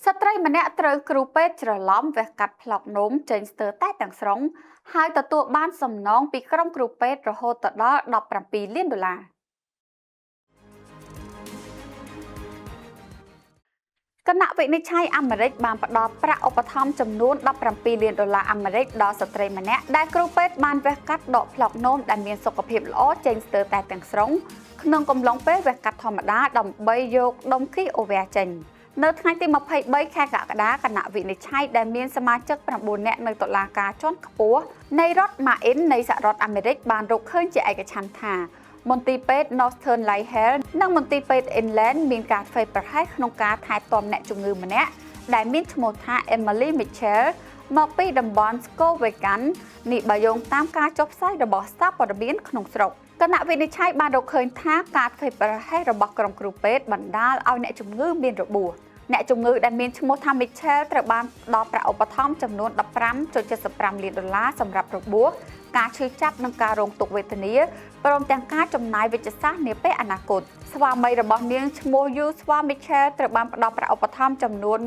ស្ត្រីម្នាក់ត្រូវគ្រូពេទ្យច្រឡំវះកាត់ផ្លកនោមចេញស្ទើរតែទាំងស្រុងហើយទទួលបានសំណងពីក្រុមគ្រូពេទ្យរហូតដល់$17 លានគណៈវិនិច្ឆ័យអាមេរិកបានផ្ដល់ប្រាក់ឧបត្ថម្ភចំនួន$17 លានអាមេរិកដល់ស្ត្រីម្នាក់ដែលគ្រូពេទ្យបានវះកាត់ដកផ្លកនោមដែលមានសុខភាពល្អចេញស្ទើរតែទាំងស្រុងក្នុងកំឡុងពេលវះកាត់ធម្មតាដើម្បីយកដុំគីអូវែចេញនៅថ្ងៃទី23 ខែកក្កដាគណៈវិនិច្ឆ័យដែលមានសមាជិក9នាក់នៅតុលាការជាន់ខ្ពស់នៃរដ្ឋ Maine នៃសហរដ្ឋអាមេរិកបានរកឃើញជាឯកច្ឆន្ទថាមន្ទីរពេទ្យ Northern Light Health និងមន្ទីរពេទ្យ Inland មានការធ្វេសប្រហែសក្នុងការថែទាំអ្នកជំងឺម្នាក់ដែលមានឈ្មោះថា Emily Mitchell មកពីតំបន់ Skowhegan នេះបើយោងតាមការចុះផ្សាយរបស់សារព័ត៌មានក្នុងស្រុកគណៈវិនិច្ឆ័យបានរកឃើញថាការធ្វេសប្រហែសរបស់ក្រុមគ្រូពេទ្យបណ្ដាលឲ្យអ្នកជំងឺមានរបួសអ្នកជំងឺដែលមានឈ្មោះថា Mitchell ត្រូវបានផ្ដល់ប្រាក់ឧបត្ថម្ភចំនួន$15.75 លានសម្រាប់របួសការឈឺចាប់និងការរងទុក្ខវេទនាព្រមទាំងការចំណាយវេជ្ជសាស្ត្រនាពេលអនាគតស្វាមីរបស់នាងឈ្មោះ Joshua Mitchell ត្រូវបានផ្ដល់ប្រាក់ឧបត្ថម្ភចំនួន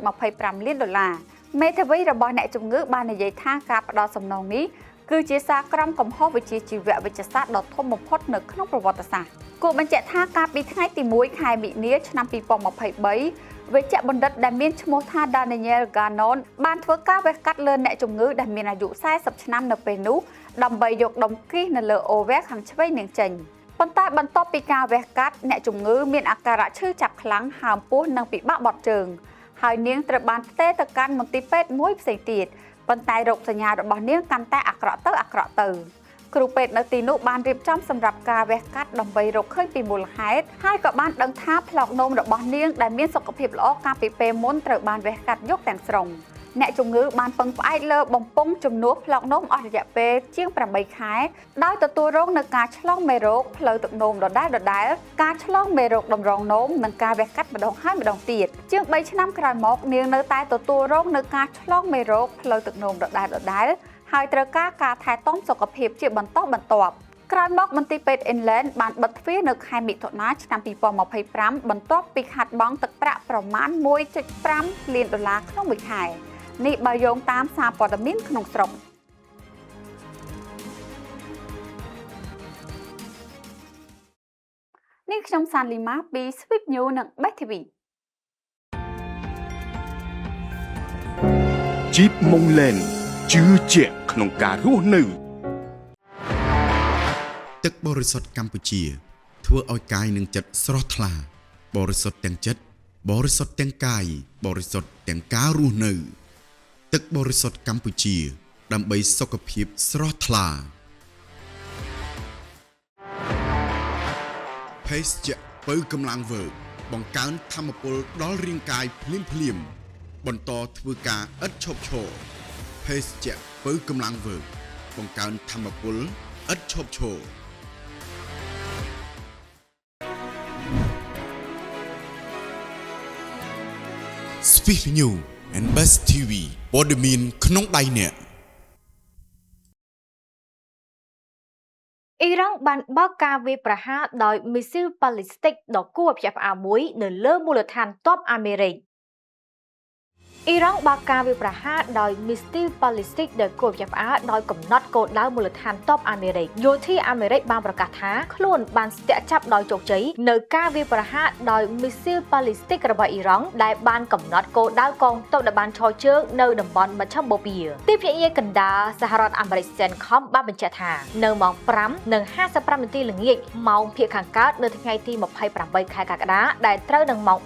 $1.25 លានមេធាវីរបស់អ្នកជំងឺបាននិយាយថាការផ្ដល់សំណងនេះគឺជាសារក្រមកំហុសវិជ្ជាជីវៈវេជ្ជសាស្ត្រដ៏ធំបំផុតនៅក្នុងប្រវត្តិសាស្ត្រគួរបញ្ជាក់ថាកាលពីថ្ងៃទី1 ខែមិនិនាឆ្នាំ2023វេជ្ជបណ្ឌិតដែលមានឈ្មោះថា Daniel Gannon បានធ្វើការវះកាត់លើអ្នកជំងឺដែលមានអាយុ40ឆ្នាំនៅពេលនោះដើម្បីយកដុំគីសនៅលើអូវែខាងឆ្វេងនាងចេញប៉ុន្តែបន្ទាប់ពីការវះកាត់អ្នកជំងឺមានអាការៈឈឺចាប់ខ្លាំងហើមពោះនិងពិបាកបត់ជើងហើយនាងត្រូវបានផ្ទេរទៅកាន់មន្ទីរពេទ្យមួយផ្សេងទៀតប៉ុន្តែរោគសញ្ញារបស់នាងកាន់តែអាក្រក់ទៅគ្រូពេទ្យនៅទីនោះបានរៀបចំសម្រាប់ការវះកាត់ដើម្បីរកឃើញពីមូលហេតុហើយក៏បានដឹងថាផ្លកនោមរបស់នាងដែលមានសុខភាពល្អកាលពីពេលមុនត្រូវបានវះកាត់យកទាំងស្រុងអ្នកជំងឺបានពឹងផ្អែកលើបំពង់ជំនួសផ្លកនោមអស់រយៈពេលជាង8 ខែដោយទទួលរងនឹងការឆ្លងមេរោគផ្លូវទឹកនោមដដែលការឆ្លងមេរោគតម្រងនោមនិងការវះកាត់ម្ដងហើយម្ដងទៀតជាង3 ឆ្នាំក្រោយមកនាងនៅតែទទួលរងនឹងការឆ្លងមេរោគផ្លូវទឹកនោមដដែលហើយត្រូវការថែទាំសុខភាពជាបន្តបន្ទាប់ក្រោយមកមន្ទីរពេទ្យ Inland បានបិទទ្វារនៅខែមិថុនាឆ្នាំ2025បន្ទាប់ពីខាត់បង់ទឹកប្រាក់ប្រមាណ$1.5 លានក្នុងមួយខែនេះបើយោងតាមសារព័ត៌មានក្នុងស្រុកនេះខ្ញុំសានលីម៉ាពី Sweep News និង Best TV Jeep Montland ជឿជាក់ក្នុងការរស់នៅទឹកបរិសុទ្ធកម្ពុជាធ្វើឲ្យកាយនិងចិត្តស្រស់ថ្លាបរិសុទ្ធទាំងចិត្តបរិសុទ្ធទាំងកាយបរិសុទ្ធទាំងការរស់នៅទឹកបរិសុទ្ធកម្ពុជាដើម្បីសុខភាពស្រស់ថ្លាភេសជ្ជៈពៅកម្លាំងវើបង្កើនថាមពលដល់រាងកាយភ្លាមបន្តធ្វើការឥតឈប់ឈរភេសជ្ជៈពៅកម្លាំងវើបង្កើនថាមពលឥតឈប់ឈរSweep News and Best TV ព័ត៌មានក្នុងដៃអ្នកអ៊ីរ៉ង់បានបើកការវាយប្រហារដោយមីស៊ីលប៉ាឡេស្ទិកដ៏គួរឲ្យភ្ញាក់ផ្អើលមួយនៅលើមូលដ្ឋានទ័ពអាមេរិកអ៊ីរ៉ង់បើកការវាយប្រហារដោយមីស៊ីលប៉ាឡេស្ទិកដែលគួរឲ្យភ្ញាក់ផ្អើលដោយកំណត់គោលដៅមូលដ្ឋានទ័ពអាមេរិកយោធាអាមេរិកបានប្រកាសថាខ្លួនបានស្ទាក់ចាប់ដោយជោគជ័យនៅការវាយប្រហារដោយមីស៊ីលប៉ាឡេស្ទិករបស់អ៊ីរ៉ង់ដែលបានកំណត់គោលដៅកងទ័ពដែលបានឈរជើងនៅតំបន់មជ្ឈមបូព៌ាទីភ្នាក់ងារកណ្ដាលសហរដ្ឋអាមេរិក CENTCOM បានបញ្ជាក់ថានៅម៉ោង 5:55 នាទីល្ងាចម៉ោងភាគខាងកើតនៅថ្ងៃទី28 ខែកក្កដាដែលត្រូវនឹងម៉ោង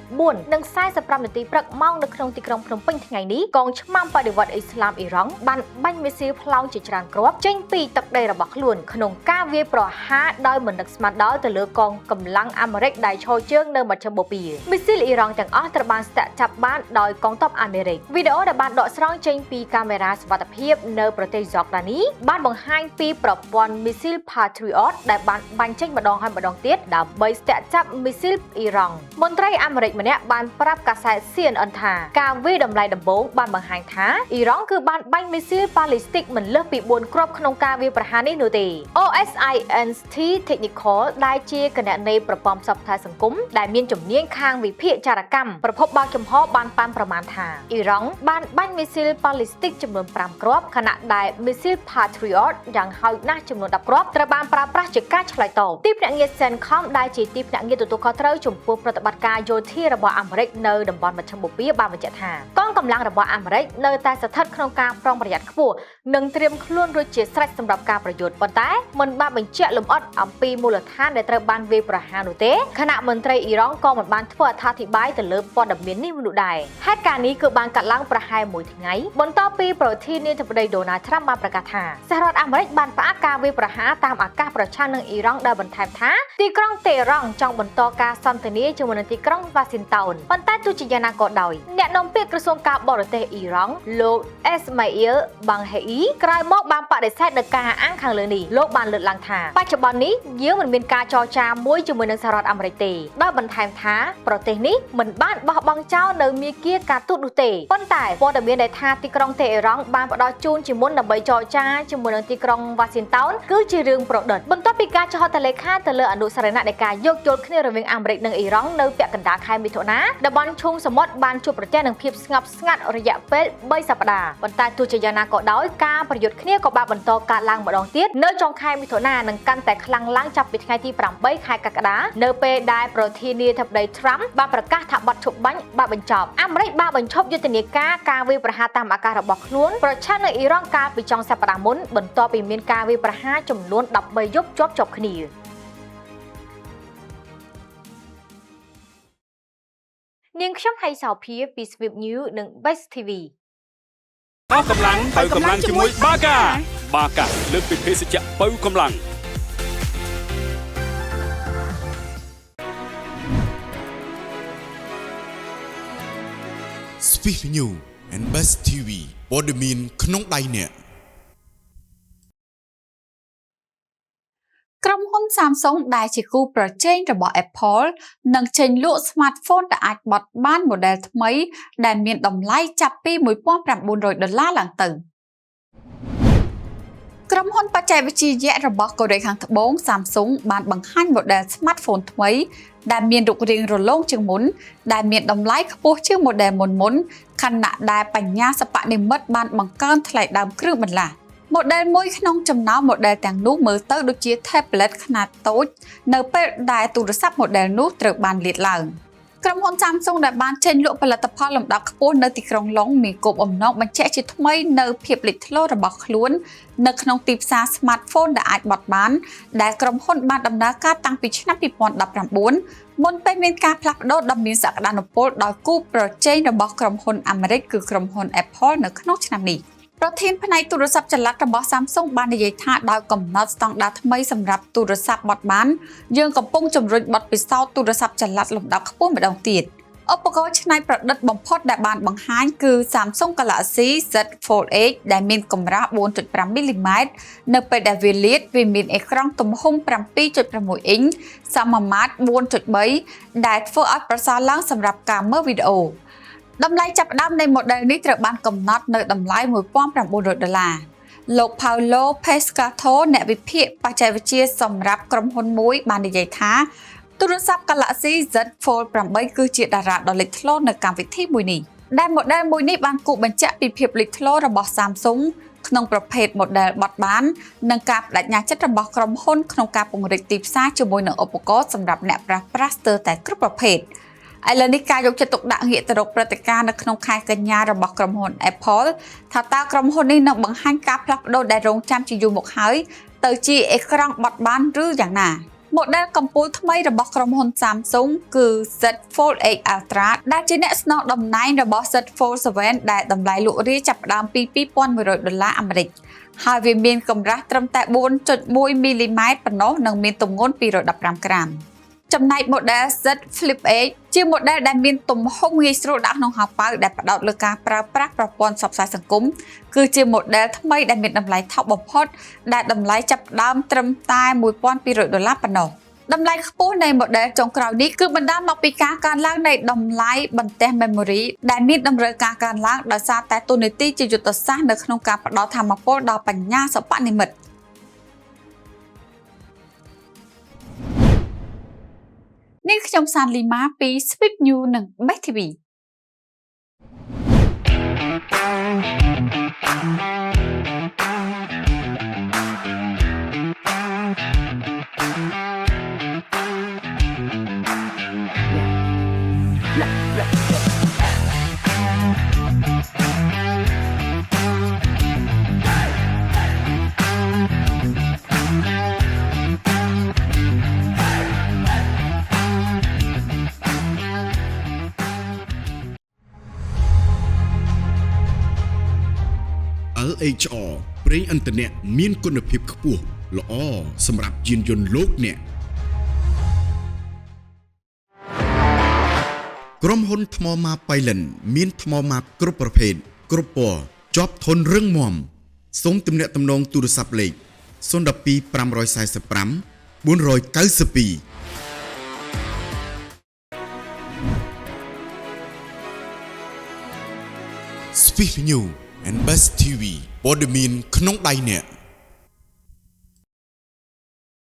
4:45 នាទីព្រឹកម៉ោងនៅក្នុងទីក្រុងភ្នំពេញថ្ងៃនេះកងឆ្មាំបដិវត្តអ៊ីស្លាមអ៊ីរ៉ង់បានបាញ់មីស៊ីលផ្លោងជាច្រើនគ្រាប់ចេញពីទឹកដីរបស់ខ្លួនក្នុងការវាយប្រហារដោយមិននឹកស្មានដល់ទៅលើកងកម្លាំងអាមេរិកដែលឈរជើងនៅមជ្ឈមបូព៌ាមីស៊ីលអ៊ីរ៉ង់ទាំងអស់ត្រូវបានស្ទាក់ចាប់បានដោយកងទ័ពអាមេរិកវីដេអូដែលបានដកស្រង់ចេញពីកាមេរ៉ាសុវត្ថិភាពនៅប្រទេសយ៉ូដានីបានបង្ហាញពីប្រព័ន្ធមីស៊ីល Patriot ដែលបានបាញ់ចេញម្ដងហើយម្ដងទៀតដើម្បីស្ទាក់ចាប់មីស៊ីលអ៊ីរ៉ង់មន្ត្រីអាមេរិកម្នាក់បានប្រាប់កាសែត CNN ថាការវាយដំ តម្លៃដំបូងបានបង្ហាញថាអ៊ីរ៉ង់គឺបានបាញ់មីស៊ីលប៉ាឡេស្ទិកមិនលើសពី4គ្រាប់ក្នុងការវាយប្រហារនេះនោះទេ OSINT Technical ដែលជាគណនីប្រព័ន្ធផ្សព្វផ្សាយសង្គមដែលមានជំនាញខាងវិភាគចារកម្មប្រភពបើកចំហបានប៉ាន់ប្រមាណថាអ៊ីរ៉ង់បានបាញ់មីស៊ីលប៉ាឡេស្ទិកចំនួន5គ្រាប់ខណៈដែលមីស៊ីល Patriot យ៉ាងហោចណាស់ចំនួន10គ្រាប់ត្រូវបានប្រើប្រាស់ជាការឆ្លើយតបទីភ្នាក់ងារ CENTCOM ដែលជាទីភ្នាក់ងារទទួលខុសត្រូវចំពោះប្រតិបត្តិការយោធារបស់អាមេរិកនៅតំបន់មជ្ឈិមបូព៌ាបានបញ្ជាក់ថាកងកម្លាំងរបស់អាមេរិកនៅតែស្ថិតក្នុងការប្រុងប្រយ័ត្នខ្ពស់និងត្រៀមខ្លួនរួចជាស្រេចសម្រាប់ការប្រយុទ្ធប៉ុន្តែមិនបានបញ្ជាក់លម្អិតអំពីមូលដ្ឋានដែលត្រូវបានវាយប្រហារនោះទេខណៈមន្ត្រីអ៊ីរ៉ង់ក៏មិនបានធ្វើអត្ថាធិប្បាយទៅលើព័ត៌មាននេះនោះដែរហេតុការណ៍នេះគឺបានកាត់ឡើងប្រហែល1ថ្ងៃបន្ទាប់ពីប្រធានាធិបតី Donald Trump បានប្រកាសថាសហរដ្ឋអាមេរិកបានផ្អាកការវាយប្រហារតាមអាកាសប្រឆាំងនឹងអ៊ីរ៉ង់ដោយបន្ថែមថាទីក្រុងតេរ៉ង់ចង់បន្តការសន្ទនាជាមួយនឹងទីក្រុង Washington ប៉ុន្តែទោះជាយ៉ាងណាក៏ដោយអ្នកនាំពាក្យក្រសួងការបរទេសអ៊ីរ៉ង់លោក Esmail Banghei ក្រោយមកបានបដិសេធនឹងការអាងខាងលើនេះលោកបានលើកឡើងថាបច្ចុប្បន្ននេះយើងមិនមានការចរចាមួយជាមួយនឹងសហរដ្ឋអាមេរិកទេដោយបន្ថែមថាប្រទេសនេះមិនបានបោះបង់ចោលនៅមាគ៌ាការទូតនោះទេប៉ុន្តែព័ត៌មានដែលថាទីក្រុងតេរ៉ង់បានផ្ដល់ជូនជាមុនដើម្បីចរចាជាមួយនឹងទីក្រុង Washington គឺជារឿងប្រឌិតបន្ទាប់ពីការចោទហត្ថលេខាទៅលើអនុស្សរណៈនៃការយោគយល់គ្នារវាងអាមេរិកនិងអ៊ីរ៉ង់នៅពាក់កណ្ដាលខែមិថុនាតំបន់ឈូងសមុទ្របានជួបប្រទះនឹងភាពស្ងប់ស្ងាត់រយៈពេល3សប្តាហ៍ប៉ុន្តែទោះជាយ៉ាងណាក៏ដោយការប្រយុទ្ធគ្នាក៏បានបន្តកើតឡើងម្ដងទៀតនៅចុងខែមិថុនានិងកាន់តែខ្លាំងឡើងចាប់ពីថ្ងៃទី8ខែកក្កដានៅពេលដែលប្រធានាធិបតី Trump បានប្រកាសថាបទឈប់បាញ់បានបញ្ចប់អាមេរិកបានបញ្ឈប់យុទ្ធនាការវាយប្រហារតាមអាកាសរបស់ខ្លួនប្រឆាំងនឹងអ៊ីរ៉ង់កាលពីចុងសប្តាហ៍មុនបន្ទាប់ពីមានការវាយប្រហារចំនួន13យប់ជាប់គ្នានាងខ្ញុំហៃសោភាពី Swift News និង Best TV បើកម្លាំងជាមួយបាកាលើកពីភេសជ្ជៈបើកម្លាំង Swift News and Best TV ព័ត៌មានក្នុងដៃអ្នក ក្រុមហ៊ុន Samsung ដែលជាគូប្រជែងរបស់ Apple នឹងចេញលក់ smartphone ដែលអាចបត់បាន model ថ្មីដែលមានតម្លៃចាប់ពី$1,900ឡើងទៅក្រុមហ៊ុនបច្ចេកវិទ្យារបស់កូរ៉េខាងត្បូង Samsung បានបង្ហាញ model smartphone ថ្មីដែលមានរូបរាងរលោងជាងមុនដែលមានតម្លៃខ្ពស់ជាង model មុនខណៈដែលបញ្ញាសិប្បនិម្មិតបានបង្កើនថ្លៃដើមគ្រឿងបន្លាស់ model មួយក្នុងចំណោម model ទាំងនោះមើលទៅដូចជា tablet ខ្នាតតូចនៅពេលដែលទូរស័ព្ទ model នោះត្រូវបានលាតឡើងក្រុមហ៊ុន Samsung ដែលបានចេញលក់ផលិតផលលំដាប់ខ្ពស់នៅទីក្រុងឡុងមានគោលបំណងបញ្ជាក់ជាថ្មីនៅភាពលេចធ្លោរបស់ខ្លួននៅក្នុងទីផ្សារ smartphone ដែលអាចបត់បានដែលក្រុមហ៊ុនបានដំណើរការតាំងពីឆ្នាំ2019មុនពេលមានការផ្លាស់ប្ដូរដ៏មានសក្តានុពលដោយគូប្រជែងរបស់ក្រុមហ៊ុនអាមេរិកគឺក្រុមហ៊ុន Apple នៅក្នុងឆ្នាំនេះ ប្រធានផ្នែកទូរស័ព្ទចល័តរបស់ Samsung បាននិយាយថាដោយកំណត់ស្តង់ដារថ្មីសម្រាប់ទូរស័ព្ទបត់បានយើងកំពុងជំរុញបទពិសោធន៍ទូរស័ព្ទចល័តលំដាប់ខ្ពស់ម្ដងទៀតឧបករណ៍ច្នៃប្រឌិតបំផុតដែលបានបង្ហាញគឺ Samsung Galaxy Z Fold ដែលមានកម្រាស់ 4.5 មីលីម៉ែត្រនៅពេលដែលវាលាតវាមានអេក្រង់ទំហំ 7.6 អ៊ីងសមាមាត្រ 4.3 ដែលធ្វើឲ្យប្រសើរឡើងសម្រាប់ការមើលវីដេអូ តម្លៃចាប់ផ្ដើមនៃ model នេះត្រូវបានកំណត់នៅតម្លៃ$1,900 លោក Paulo Pescato អ្នកវិភាគបច្ចេកវិទ្យាសម្រាប់ក្រុមហ៊ុនមួយបាននិយាយថាទូរស័ព្ទ Galaxy Z Fold 8 គឺជាតារាដ៏លេចធ្លោនៅកម្មវិធីមួយនេះដែល model មួយនេះបានគូបញ្ជាក់ពីភាពលេចធ្លោរបស់ Samsung ក្នុងប្រភេទ model បត់បាននិងការបដិញ្ញាចិត្តរបស់ក្រុមហ៊ុនក្នុងការពង្រីកទីផ្សារជាមួយនឹងឧបករណ៍សម្រាប់អ្នកប្រើប្រាស់ស្ទើរតែគ្រប់ប្រភេទ ឥឡូវនេះការយកចិត្តទុកដាក់ងាកទៅរកព្រឹត្តិការណ៍នៅក្នុងខែកញ្ញារបស់ក្រុមហ៊ុន Apple ថាតើក្រុមហ៊ុននេះនឹងបង្ហាញការផ្លាស់ប្ដូរដែលរងចាំជាយូរមកហើយទៅជាអេក្រង់បត់បានឬយ៉ាងណា model កំពូលថ្មីរបស់ក្រុមហ៊ុន Samsung គឺ Z Fold 8 Ultra ដែលជាអ្នកស្នងតំណែងរបស់ Z Fold 7 ដែលតម្លៃលក់រាយចាប់ផ្ដើមពី$2,100 អាមេរិកហើយវាមានកម្រាស់ត្រឹមតែ 4.1 មីលីម៉ែត្រប៉ុណ្ណោះនិងមានទម្ងន់215ក្រាម ចំណែក model Z Flip 8 ជា model ដែលមានទំហំងាយស្រួលដាក់ក្នុងហោប៉ៅដែលផ្ដោតលើការប្រើប្រាស់ប្រព័ន្ធផ្សព្វផ្សាយសង្គមគឺជា model ថ្មីដែលមានតម្លៃថោកបំផុតដែលតម្លៃចាប់ផ្ដើមត្រឹមតែ$1,200 ប៉ុណ្ណោះ តម្លៃខ្ពស់នៃ model ចុងក្រោយនេះគឺបណ្ដាលមកពីការកើនឡើងនៃតម្លៃបន្ទះ memory ដែលមានតម្រូវការកើនឡើងដោយសារតែទូនាទីជាយុទ្ធសាស្ត្រនៅក្នុងការផ្ដល់ថាមពលដល់បញ្ញាសិប្បនិម្មិតនេះខ្ញុំសានលីម៉ាពី Swift News និង Best TV LHR ប្រេងឥន្ធនៈមានគុណភាពខ្ពស់ល្អសម្រាប់យានយន្តលោកអ្នកក្រុមហ៊ុនថ្មម៉ាប៉ៃលិនមានថ្មម៉ាគ្រប់ប្រភេទគ្រប់ពណ៌ជាប់ធន់រឹងមាំសូមទំនាក់ទំនងទូរស័ព្ទលេខ012 545 492Swift News and Best TV ព័ត៌មានក្នុងដៃអ្នក